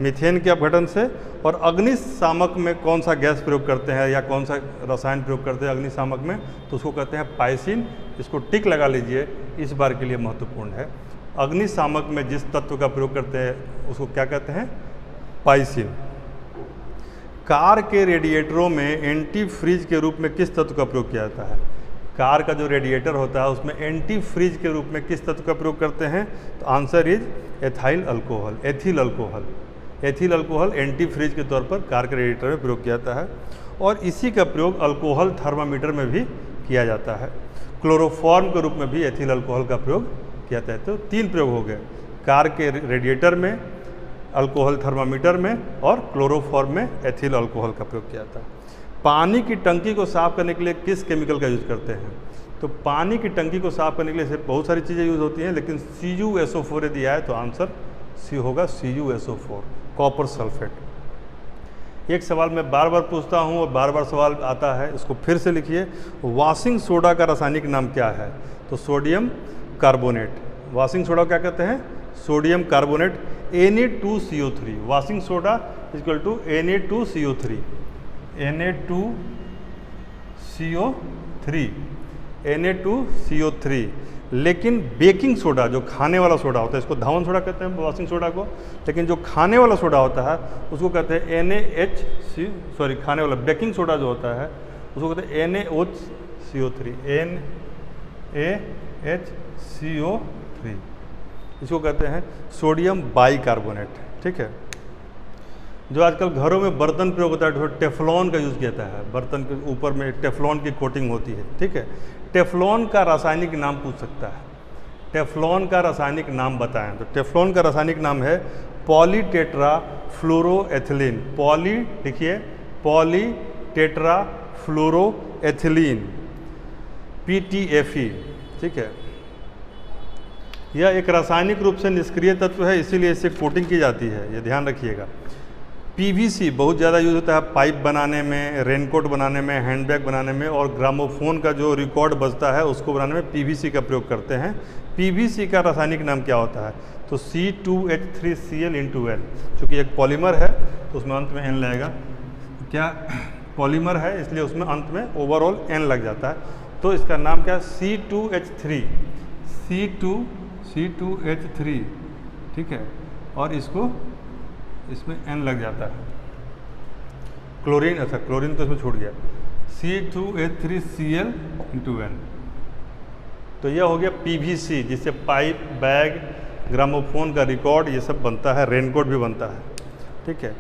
मीथेन के अपघटन से। और अग्निशामक में कौन सा गैस प्रयोग करते हैं या कौन सा रसायन प्रयोग करते हैं अग्निशामक में? तो उसको कहते हैं पाइसिन। इसको टिक लगा लीजिए, इस बार के लिए महत्वपूर्ण है। अग्निशामक में जिस तत्व का प्रयोग करते हैं उसको क्या कहते हैं? पाइसिन। कार के रेडिएटरों में एंटी फ्रीज के रूप में किस तत्व का प्रयोग किया जाता है? कार का जो रेडिएटर होता है उसमें एंटी फ्रीज के रूप में किस तत्व का प्रयोग करते हैं? तो answer is ethyl alcohol, ethyl alcohol. Ethyl alcohol antifreeze के तौर पर कार के रेडिएटर में प्रयोग किया जाता है। और इसी का प्रयोग अल्कोहल थर्मामीटर में भी किया जाता है। क्लोरोफॉर्म के रूप में भी एथिल अल्कोहल का प्रयोग किया जाता है। तो 3 प्रयोग हो गए, कार के रेडिएटर में, अल्कोहल थर्मामीटर में और क्लोरोफॉर्म में एथिल अल्कोहल का प्रयोग किया जाता है। पानी की टंकी को साफ़ करने के लिए किस केमिकल का यूज़ करते हैं? तो पानी की टंकी को साफ़ करने के लिए बहुत सारी चीज़ें यूज़ होती हैं, लेकिन CuSO4 दिया है तो आंसर सी होगा CuSO4, कॉपर सल्फेट। एक सवाल मैं बार बार पूछता हूँ और बार बार सवाल आता है, इसको फिर से लिखिए। वॉशिंग सोडा का रासायनिक नाम क्या है? तो सोडियम कार्बोनेट। वॉशिंग सोडा क्या कहते हैं? Sodium carbonate. Na2CO3। Washing soda equal to Na2CO3, Na2CO3, Na2CO3। लेकिन बेकिंग सोडा जो खाने वाला सोडा होता है, इसको धावन सोडा कहते हैं वॉशिंग सोडा को, लेकिन जो खाने वाला सोडा होता है उसको कहते हैं खाने वाला बेकिंग सोडा जो होता है उसको कहते हैं NaOCO3, NaHCO3। इसको कहते हैं सोडियम बाइकार्बोनेट। ठीक है। जो आजकल घरों में बर्तन प्रयोग होता है, टेफ्लॉन का यूज़ किया जाता है। बर्तन के ऊपर में टेफ्लॉन की कोटिंग होती है। ठीक है। टेफ्लॉन का रासायनिक नाम पूछ सकता है। टेफ्लॉन का रासायनिक नाम बताएं। तो टेफ्लॉन का रासायनिक नाम है पॉलीटेट्रा फ्लोरोएथिलीन। पॉली लिखिए, पॉलीटेट्रा फ्लोरोएथिलीन, PTFE। ठीक है। यह एक रासायनिक रूप से निष्क्रिय तत्व है, इसीलिए इससे कोटिंग की जाती है, ये ध्यान रखिएगा। PVC बहुत ज़्यादा यूज़ होता है पाइप बनाने में, रेनकोट बनाने में, हैंडबैग बनाने में, और ग्रामोफोन का जो रिकॉर्ड बजता है उसको बनाने में PVC का प्रयोग करते हैं। PVC का रासायनिक नाम क्या होता है? तो C2H3Cl/N। चूँकि एक पॉलीमर है तो उसमें अंत में N लगेगा। क्या पॉलीमर है इसलिए उसमें अंत में ओवरऑल N लग जाता है। तो इसका नाम क्या है? C2H3। ठीक है। और इसको इसमें N लग जाता है। क्लोरीन, अच्छा क्लोरीन तो इसमें छूट गया, C2H3Cl/N। तो यह हो गया PVC, जिससे पाइप, बैग, ग्रामोफोन का रिकॉर्ड ये सब बनता है, रेनकोट भी बनता है। ठीक है।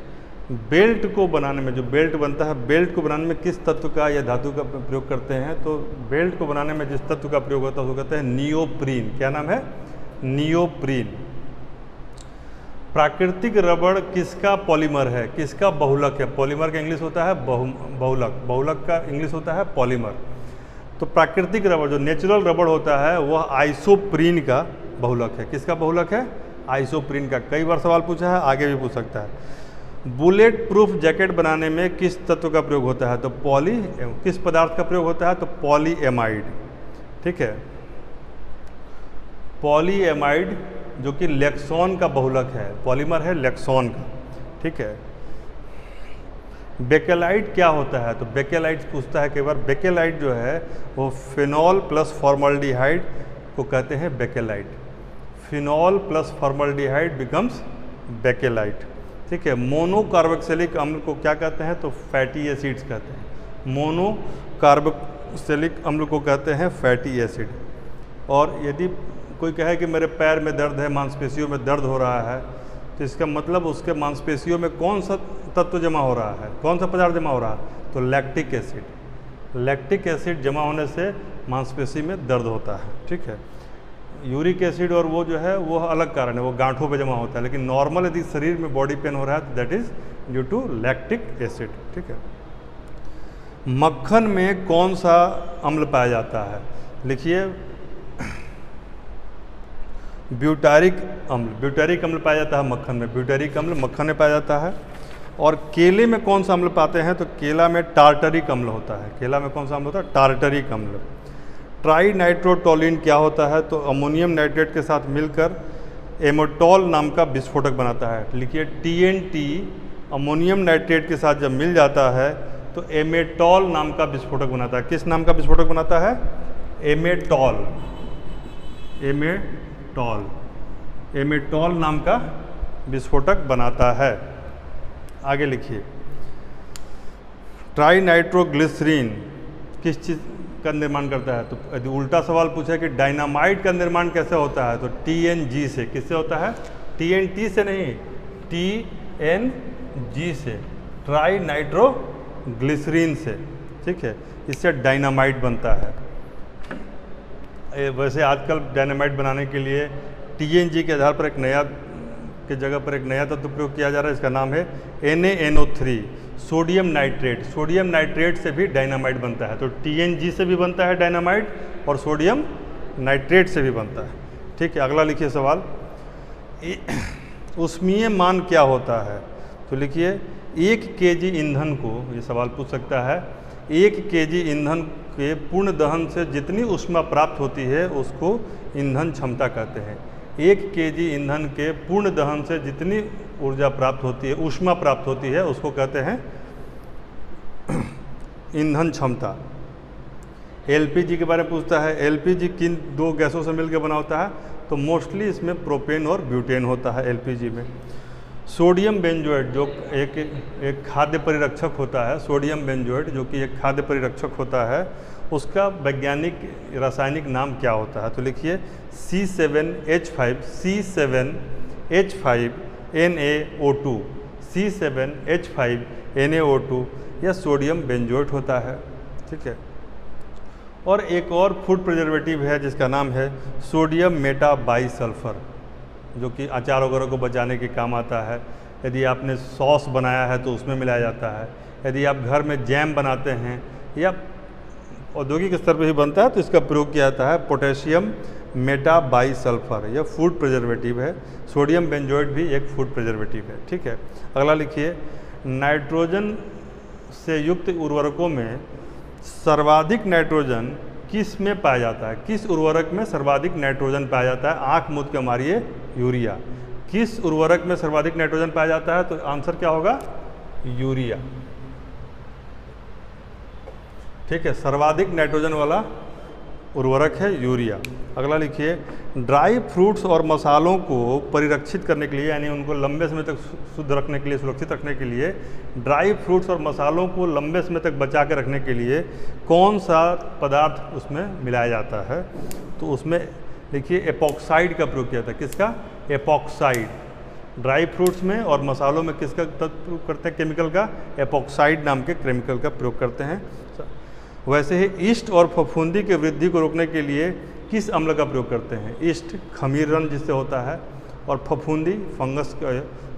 बेल्ट को बनाने में, जो बेल्ट बनता है, बेल्ट को बनाने में किस तत्व का या धातु का प्रयोग करते हैं? तो बेल्ट को बनाने में जिस तत्व का प्रयोग होता है उसको कहते हैं नियोप्रीन। क्या नाम है? नियोप्रीन। प्राकृतिक रबड़ किसका पॉलीमर है, किसका बहुलक है? पॉलीमर का इंग्लिश होता है बहुलक, बहुलक का इंग्लिश होता है पॉलीमर। तो प्राकृतिक रबड़ जो नेचुरल रबड़ होता है वह आइसोप्रीन का बहुलक है। किसका बहुलक है? आइसोप्रीन का। कई बार सवाल पूछा है, आगे भी पूछ सकता है। बुलेट प्रूफ जैकेट बनाने में किस तत्व का प्रयोग होता है? तो किस पदार्थ का प्रयोग होता है? तो पॉलीएमाइड। ठीक है, पॉलीएमाइड जो कि लेक्सॉन का बहुलक है, पॉलीमर है लेक्सॉन का। ठीक है, बेकेलाइट क्या होता है? तो बेकेलाइट पूछता है कई बार। बेकेलाइट जो है वो फिनॉल प्लस फॉर्मल्डिहाइड को कहते हैं bakelite. Phenol plus formaldehyde becomes bakelite. ठीक है, मोनोकार्बोक्सिलिक अम्ल को क्या कहते हैं? तो फैटी एसिड्स कहते हैं। मोनोकार्बोक्सिलिक अम्ल को कहते हैं फैटी एसिड। और यदि कोई कहे कि मेरे पैर में दर्द है, मांसपेशियों में दर्द हो रहा है, तो इसका मतलब उसके मांसपेशियों में कौन सा तत्व जमा हो रहा है, कौन सा पदार्थ जमा हो रहा है? तो लैक्टिक एसिड। लैक्टिक एसिड जमा होने से मांसपेशी में दर्द होता है। ठीक है, यूरिक एसिड और वो जो है वो अलग कारण है, वो गांठों पे जमा होता है। लेकिन नॉर्मल यदि शरीर में बॉडी पेन हो रहा है तो that is due to lactic acid. ठीक है, मक्खन में कौन सा अम्ल पाया जाता है? लिखिए, ब्यूटारिक अम्ल। ब्यूटारिक अम्ल पाया जाता है मक्खन में, ब्यूटारिक अम्ल मक्खन में पाया जाता है। और केले में कौन सा अम्ल पाते हैं? तो केला में टार्टरिक अम्ल होता है। केला में कौन सा अम्ल होता है? टार्टरिक अम्ल। ट्राई नाइट्रोटोलिन क्या होता है? तो अमोनियम नाइट्रेट के साथ मिलकर एमेटॉल नाम का विस्फोटक बनाता है। लिखिए, TNT अमोनियम नाइट्रेट के साथ जब मिल जाता है तो एमेटॉल नाम का विस्फोटक बनाता है। किस नाम का विस्फोटक बनाता है? एमेटॉल। एमेटॉल नाम का विस्फोटक बनाता है। आगे लिखिए, ट्राई नाइट्रोग्लिसरीन किस चीज़ का निर्माण करता है? तो यदि उल्टा सवाल पूछा कि डायनामाइट का निर्माण कैसे होता है? तो TNG से। किससे होता है? TNT से नहीं, TNG से, ट्राई नाइट्रोग्लिसरीन से। ठीक है, इससे डायनामाइट बनता है। वैसे आजकल डायनामाइट बनाने के लिए TNG के आधार पर एक नया के जगह पर एक नया तत्व प्रयोग किया जा रहा है, इसका नाम है NaNO3, sodium nitrate. Sodium nitrate से भी डायनामाइट बनता है। तो TNG से भी बनता है डायनामाइट और सोडियम नाइट्रेट से भी बनता है। ठीक है, अगला लिखिए सवाल, ऊष्मीय मान क्या होता है? तो लिखिए, 1 kg ईंधन को, ये सवाल पूछ सकता है, 1 kg ईंधन के पूर्ण दहन से जितनी ऊष्मा प्राप्त होती है उसको ईंधन क्षमता कहते हैं। 1 kg ईंधन के पूर्ण दहन से जितनी ऊर्जा प्राप्त होती है, ऊष्मा प्राप्त होती है, उसको कहते हैं ईंधन क्षमता। LPG के बारे में पूछता है, LPG किन 2 गैसों से मिलकर बना होता है? तो मोस्टली इसमें प्रोपेन और ब्यूटेन होता है LPG में। सोडियम बेंजोएट जो एक खाद्य परिरक्षक होता है, सोडियम बेंजोएट जो कि एक खाद्य परिरक्षक होता है, उसका वैज्ञानिक रासायनिक नाम क्या होता है? तो लिखिए, C7H5NaO2, C7H5NaO2 यह सोडियम बेंजोएट होता है। ठीक है, और एक और फूड प्रिजर्वेटिव है जिसका नाम है सोडियम मेटाबाइसल्फर, जो कि अचार वगैरह को बचाने के काम आता है। यदि आपने सॉस बनाया है तो उसमें मिलाया जाता है। यदि आप घर में जैम बनाते हैं या औद्योगिक स्तर पर भी बनता है तो इसका प्रयोग किया जाता है पोटेशियम मेटाबाइसल्फर। यह फूड प्रिजर्वेटिव है। सोडियम बेंजोएट भी एक फूड प्रिजर्वेटिव है। ठीक है, अगला लिखिए, नाइट्रोजन से युक्त उर्वरकों में सर्वाधिक नाइट्रोजन किस में पाया जाता है? किस उर्वरक में सर्वाधिक नाइट्रोजन पाया जाता है? आंख मूंद के मारिए, यूरिया। किस उर्वरक में सर्वाधिक नाइट्रोजन पाया जाता है? तो आंसर क्या होगा? यूरिया। ठीक है, सर्वाधिक नाइट्रोजन वाला उर्वरक है यूरिया। अगला लिखिए, ड्राई फ्रूट्स और मसालों को परिरक्षित करने के लिए, यानी उनको लंबे समय तक शुद्ध रखने के लिए, सुरक्षित रखने के लिए, ड्राई फ्रूट्स और मसालों को लंबे समय तक बचा के रखने के लिए कौन सा पदार्थ उसमें मिलाया जाता है? तो उसमें देखिए एपॉक्साइड का प्रयोग किया जाता है। किसका? एपॉक्साइड। ड्राई फ्रूट्स में और मसालों में किसका तत्व करते हैं? केमिकल का एपॉक्साइड नाम के केमिकल का प्रयोग करते हैं। वैसे ही ईस्ट और फफूंदी की वृद्धि को रोकने के लिए किस अम्ल का प्रयोग करते हैं? ईस्ट खमीरन जिससे होता है, और फफूंदी फंगस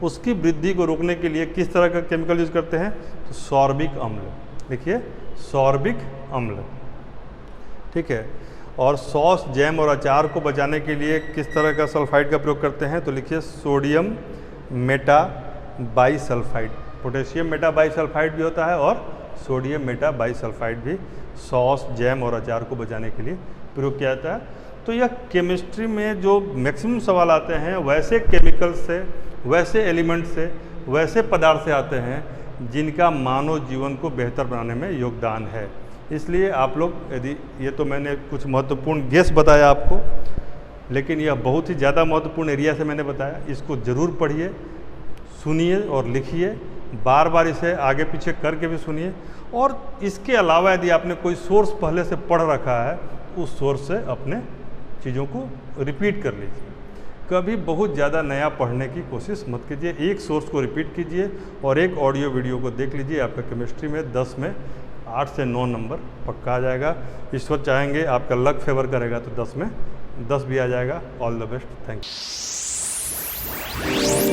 उसकी वृद्धि को रोकने के लिए किस तरह का केमिकल यूज़ करते हैं, तो सॉर्बिक अम्ल, देखिए सॉर्बिक अम्ल, ठीक है। और सॉस, जैम और अचार को बचाने के लिए किस तरह का सल्फाइड का प्रयोग करते हैं, तो लिखिए सोडियम मेटाबाइसल्फाइड, पोटेशियम मेटाबाइसल्फाइड भी होता है और सोडियम मेटाबाइसल्फाइड भी सॉस, जैम और अचार को बचाने के लिए प्रयोग किया जाता है। तो यह केमिस्ट्री में जो मैक्सिमम सवाल आते हैं वैसे केमिकल से, वैसे एलिमेंट से, वैसे पदार्थ से आते हैं जिनका मानव जीवन को बेहतर बनाने में योगदान है। इसलिए आप लोग, यदि ये तो मैंने कुछ महत्वपूर्ण गेस बताया आपको, लेकिन यह बहुत ही ज़्यादा महत्वपूर्ण एरिया से मैंने बताया, इसको ज़रूर पढ़िए, सुनिए और लिखिए, बार बार इसे आगे पीछे करके भी सुनिए। और इसके अलावा यदि आपने कोई सोर्स पहले से पढ़ रखा है, उस सोर्स से अपने चीज़ों को रिपीट कर लीजिए। कभी बहुत ज़्यादा नया पढ़ने की कोशिश मत कीजिए, एक सोर्स को रिपीट कीजिए और एक ऑडियो वीडियो को देख लीजिए। आपका केमिस्ट्री में 10 में 8 से 9 नंबर पक्का आ जाएगा। ईश्वर चाहेंगे आपका लक फेवर करेगा तो 10 में 10 भी आ जाएगा। All the best, thank you.